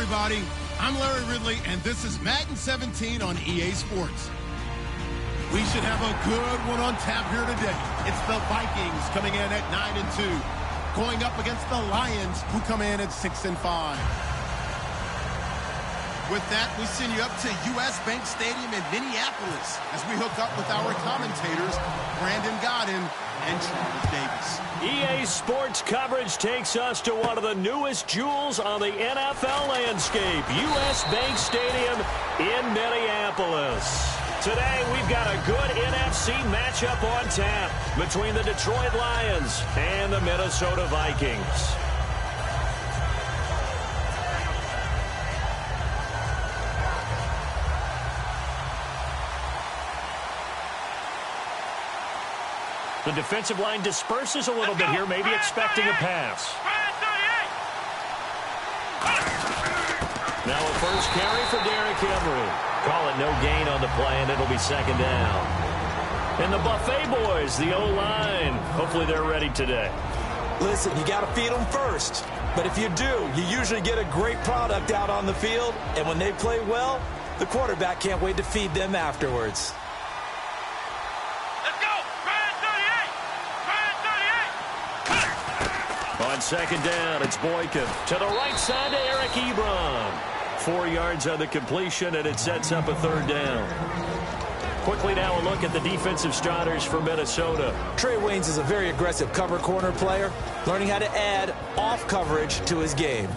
everybody. I'm Larry Ridley, and this is Madden 17 on EA Sports. We should have a good one on tap here today. It's the Vikings coming in at 9-2, going up against the Lions, who come in at 6-5. With that, we send you up to U.S. Bank Stadium in Minneapolis as we hook up with our commentators, Brandon Godden and Charles Davis. EA Sports coverage takes us to one of the newest jewels on the NFL landscape, U.S. Bank Stadium in Minneapolis. Today, we've got a good NFC matchup on tap between the Detroit Lions and the Minnesota Vikings. The defensive line disperses a little bit here, maybe expecting a pass. Now a first carry for Derrick Henry. Call it no gain on the play, and it'll be second down. And the Buffet boys, the O-line, hopefully they're ready today. Listen, you got to feed them first. But if you do, you usually get a great product out on the field. And when they play well, the quarterback can't wait to feed them afterwards. On second down, it's Boykin. To the right side to Eric Ebron. 4 yards on the completion, and it sets up a third down. Quickly now a look at the defensive starters for Minnesota. Trey Waynes is a very aggressive cover corner player, learning how to add off coverage to his game.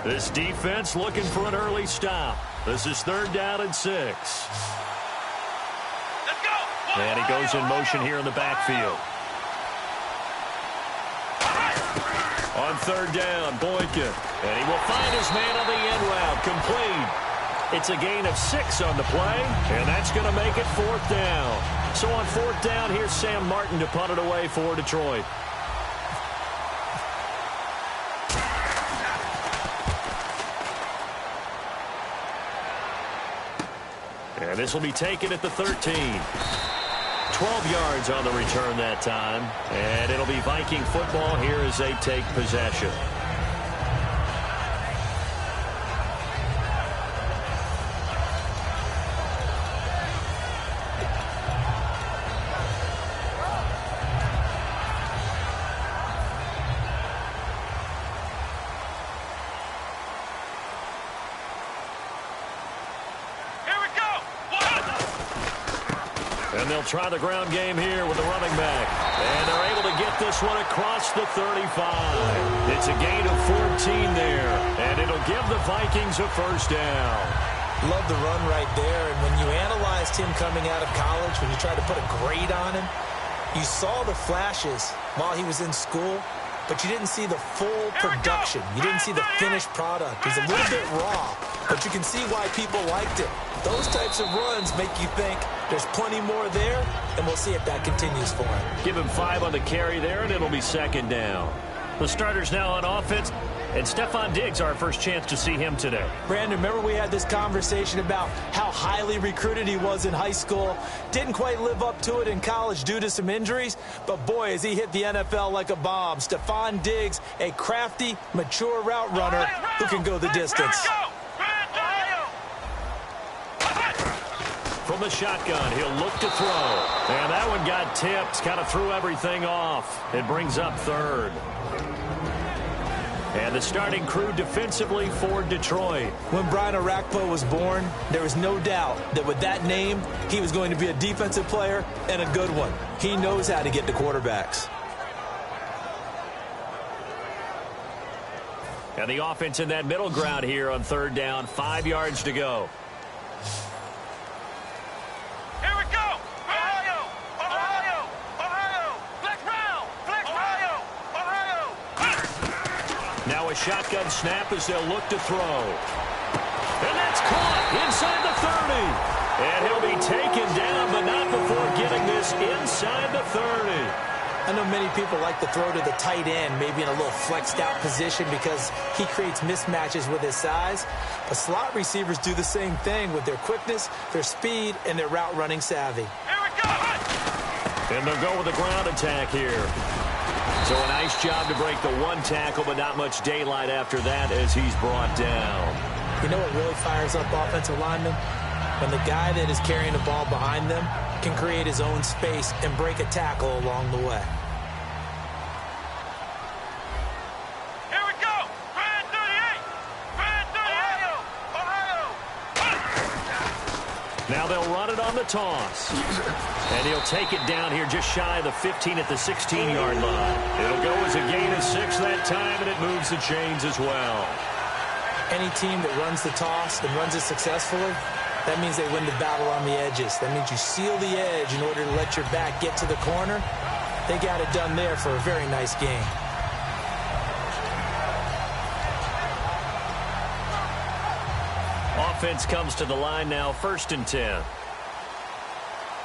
This defense looking for an early stop. This is third down and 6. Let's go. And he goes in motion here in the backfield. On third down, Boykin. And he will find his man on the end route. Complete. It's a gain of 6 on the play, and that's going to make it fourth down. So on fourth down, here's Sam Martin to punt it away for Detroit. And this will be taken at the 13. 12 yards on the return that time. And it'll be Viking football here as they take possession. And they'll try the ground game here with the running back. And they're able to get this one across the 35. It's a gain of 14 there. And it'll give the Vikings a first down. Love the run right there. And when you analyzed him coming out of college, when you tried to put a grade on him, you saw the flashes while he was in school, but you didn't see the full production. You didn't see the finished product. He's a little bit raw, but you can see why people liked it. Those types of runs make you think there's plenty more there, and we'll see if that continues for him. Give him 5 on the carry there, and it'll be second down. The starters now on offense, and Stephon Diggs, our first chance to see him today. Brandon, remember we had this conversation about how highly recruited he was in high school. Didn't quite live up to it in college due to some injuries, but boy, has he hit the NFL like a bomb. Stephon Diggs, a crafty, mature route runner who can go the distance. From the shotgun, he'll look to throw. And that one got tipped, kind of threw everything off. It brings up third. And the starting crew defensively for Detroit. When Brian Orakpo was born, there was no doubt that with that name, he was going to be a defensive player and a good one. He knows how to get to quarterbacks. And the offense in that middle ground here on third down, 5 yards to go. Now a shotgun snap as they'll look to throw. And that's caught inside the 30. And he'll be taken down, but not before getting this inside the 30. I know many people like to throw to the tight end, maybe in a little flexed out position because he creates mismatches with his size. But slot receivers do the same thing with their quickness, their speed, and their route running savvy. Here we go. And they'll go with a ground attack here. So a nice job to break the one tackle, but not much daylight after that as he's brought down. You know what really fires up offensive linemen? When the guy that is carrying the ball behind them can create his own space and break a tackle along the way. Here we go! Brand 38! Brand 38! Ohio! Now they'll run it on the toss. And he'll take it down here just shy of the 15 at the 16-yard line. It'll go as a gain of 6 that time, and it moves the chains as well. Any team that runs the toss and runs it successfully, that means they win the battle on the edges. That means you seal the edge in order to let your back get to the corner. They got it done there for a very nice game. Offense comes to the line now, 1st and 10.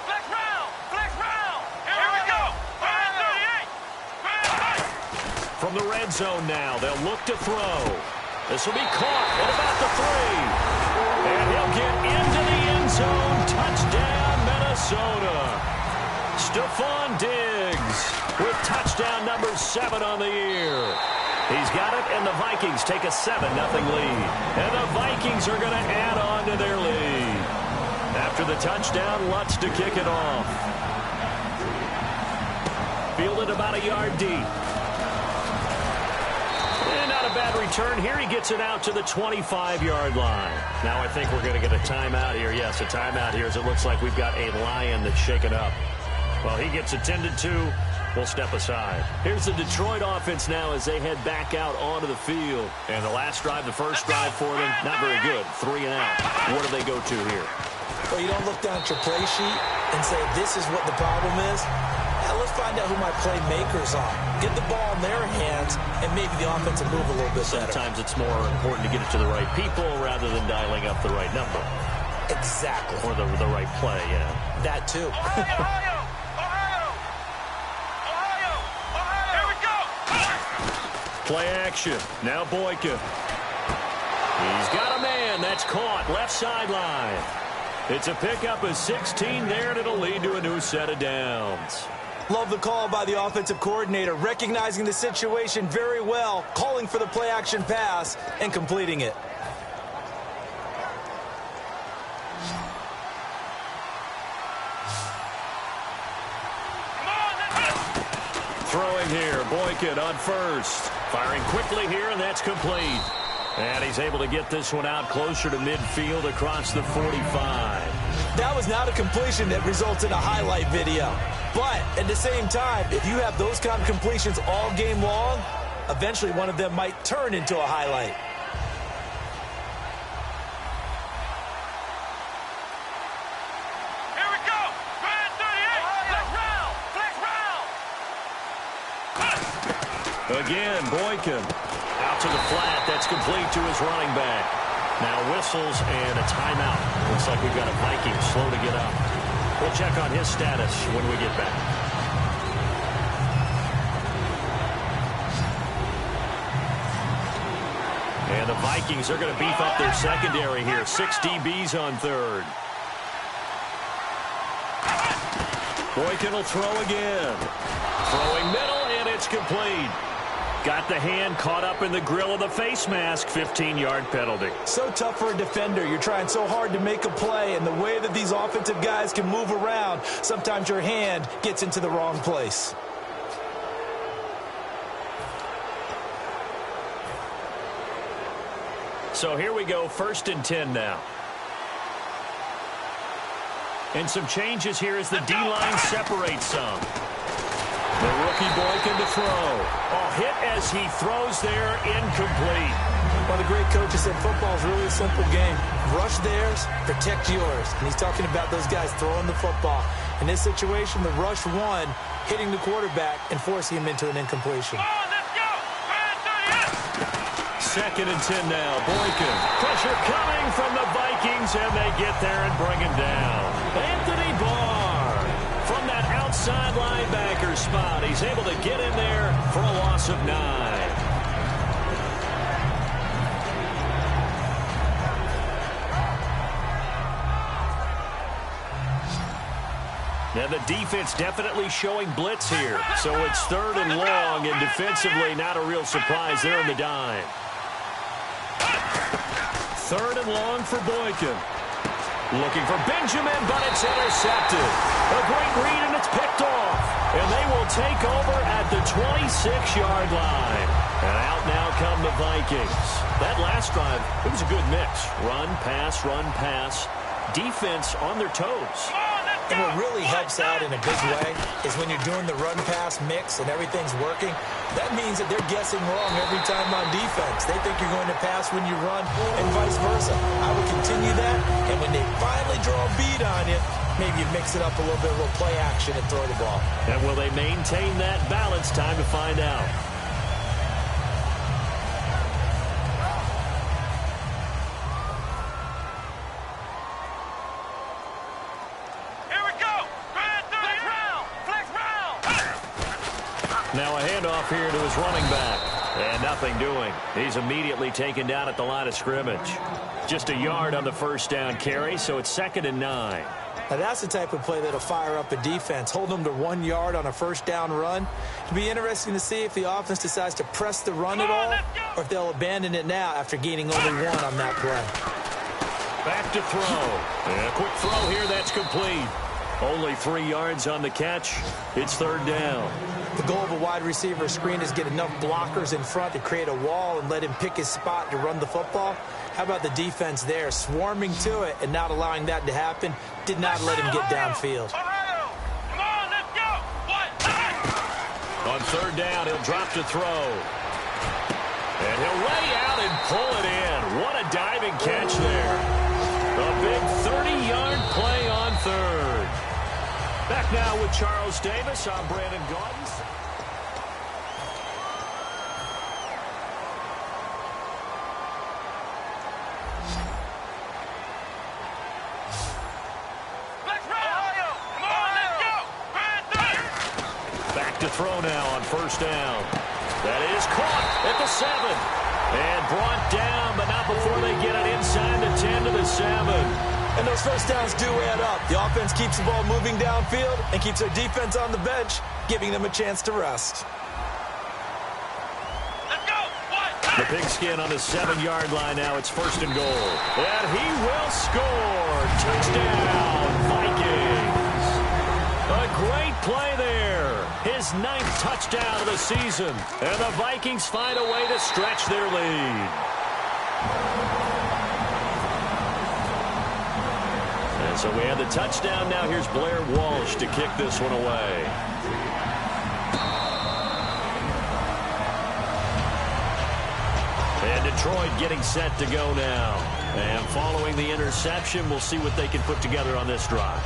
Flex round! Flex round! Here we go! Brand 38! Brand 8! From the red zone now, they'll look to throw. This will be caught at about the 3. And he'll get into the end zone. Touchdown, Minnesota. Stephon Diggs with touchdown number 7 on the year. He's got it, and the Vikings take a 7-0 lead. And the Vikings are going to add on to their lead. After the touchdown, Lutz to kick it off. Fielded about a yard deep. And not a bad return here. He gets it out to the 25-yard line. Now I think we're going to get a timeout here. Yes, a timeout here as it looks like we've got a Lion that's shaken up. Well, he gets attended to. We'll step aside. Here's the Detroit offense now as they head back out onto the field. And the last drive, the first drive for them, not very good. 3 and out. What do they go to here? Well, you don't look down at your play sheet and say, this is what the problem is. Now, let's find out who my playmakers are. Get the ball in their hands, and maybe the offense will move a little bit better. Sometimes it's more important to get it to the right people rather than dialing up the right number. Exactly. Or the right play, yeah. That, too. Ohio! Here we go! Play action. Now Boykin. He's got a man. That's caught. Left sideline. It's a pickup of 16 there, and it'll lead to a new set of downs. Love the call by the offensive coordinator, recognizing the situation very well, calling for the play-action pass, and completing it. Throwing here, Boykin on first. Firing quickly here, and that's complete. And he's able to get this one out closer to midfield across the 45. That was not a completion that results in a highlight video. But at the same time, if you have those kind of completions all game long, eventually one of them might turn into a highlight. Here we go! Brand 38! Flex round! Flex round! Again, Boykin. Out to the flat. That's complete to his running back. Now whistles and a timeout. Looks like we've got a Viking slow to get up. We'll check on his status when we get back. And the Vikings are going to beef up their secondary here. 6 DBs on third. Boykin will throw again. Throwing middle, and it's complete. Got the hand caught up in the grill of the face mask. 15-yard penalty. So tough for a defender. You're trying so hard to make a play, and the way that these offensive guys can move around, sometimes your hand gets into the wrong place. So here we go, 1st and 10 now. And some changes here as the D-line separates some. The rookie Boykin to throw. Oh, hit as he throws there, incomplete. Well, the great coach has said football is really a simple game. Rush theirs, protect yours. And he's talking about those guys throwing the football. In this situation, the rush won, hitting the quarterback and forcing him into an incompletion. Come on, let's go! Brand 38! 2nd and 10 now. Boykin. Pressure coming from the Vikings, and they get there and bring him down. Anthony Barr from that outside linebacker spot. He's able to get in there for a loss of 9. And the defense definitely showing blitz here. So it's 3rd and long, and defensively not a real surprise there in the dime. 3rd and long for Boykin. Looking for Benjamin, but it's intercepted. A great read, and it's picked off. And they will take over at the 26-yard line. And out now come the Vikings. That last drive, it was a good mix. Run, pass. Defense on their toes. And what really helps out in a big way is when you're doing the run-pass mix and everything's working, that means that they're guessing wrong every time on defense. They think you're going to pass when you run and vice versa. I would continue that, and when they finally draw a beat on you, maybe you mix it up a little bit, a little play action and throw the ball. And will they maintain that balance? Time to find out. Now a handoff here to his running back. And nothing doing. He's immediately taken down at the line of scrimmage. Just a yard on the first down carry, so it's 2nd and 9. Now that's the type of play that'll fire up a defense. Hold them to 1 yard on a first down run. It'll be interesting to see if the offense decides to press the run at all, or if they'll abandon it now after gaining only 1 on that play. Back to throw. And a quick throw here, that's complete. Only 3 yards on the catch. It's 3rd down. The goal of a wide receiver screen is get enough blockers in front to create a wall and let him pick his spot to run the football. How about the defense there, swarming to it and not allowing that to happen? Did not let him get downfield. Come on, let's go. On 3rd down, he'll drop to throw. And he'll lay out and pull it in. What a diving catch there. A big 30-yard play on 3rd. Back now with Charles Davis. I'm Brandon Gaudens. Back to throw now on 1st down. That is caught at the 7. And brought down, but not before they get it inside the 10 to the 7. And those first downs do add up. The offense keeps the ball moving downfield and keeps their defense on the bench, giving them a chance to rest. Let's go. The pigskin on the 7-yard line now. It's 1st and goal. And he will score. Touchdown, Vikings. A great play there. His 9th touchdown of the season. And the Vikings find a way to stretch their lead. And so we have the touchdown. Now here's Blair Walsh to kick this one away. And Detroit getting set to go now. And following the interception, we'll see what they can put together on this drive.